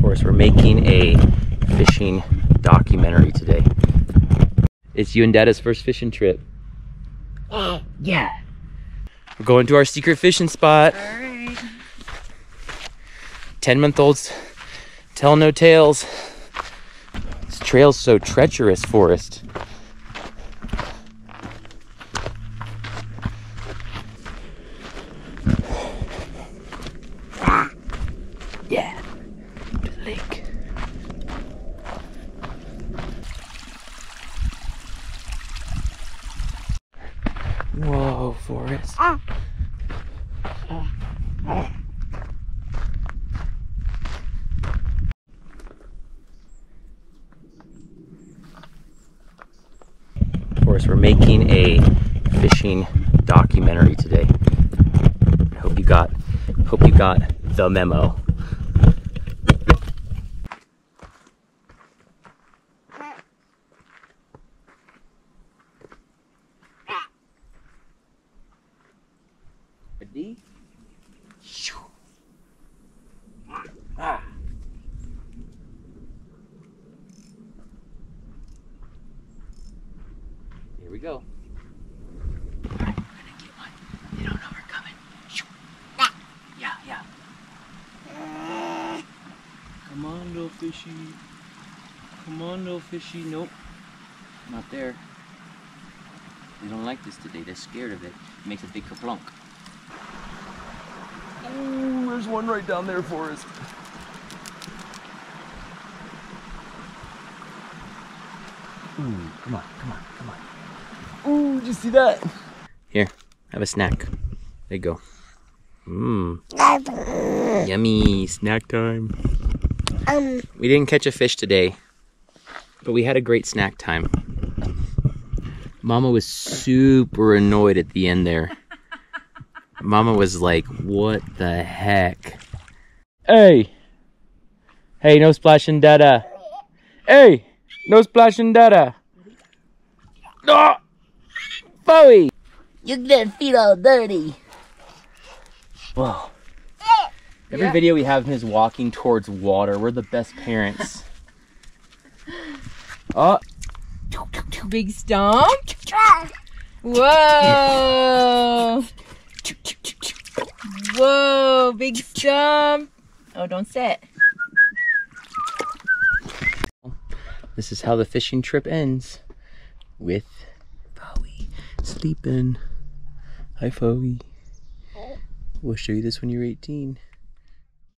Forrest, we're making a fishing documentary today. It's you and Dada's first fishing trip. Oh, yeah. We're going to our secret fishing spot. All right. 10-month-olds tell no tales. This trail's so treacherous, Forrest. Yeah, to the lake. Whoa, Forrest. Forrest, we're making a fishing documentary today. Hope you got the memo. Ready? Ah. Here we go. We're gonna get one. They don't know we're coming. Yeah. Come on, little fishy. Come on, little fishy. Nope. Not there. They don't like this today. They're scared of it. It makes a big kerplunk. Oh, there's one right down there, Forrest. Ooh, come on. Ooh, did you see that? Here, have a snack. There you go. Yummy, snack time. We didn't catch a fish today, but we had a great snack time. Mama was super annoyed at the end there. Mama was like, what the heck? Hey, no splashing Dada. Hey, no splashing Dada. No, Bowie. You get your feet all dirty. Whoa. Every video we have him is walking towards water. We're the best parents. Oh. Big stomp. Whoa. Whoa, big stomp. Oh, don't sit. This is how the fishing trip ends. With Bowie sleeping. Hi, Bowie. We'll show you this when you're 18.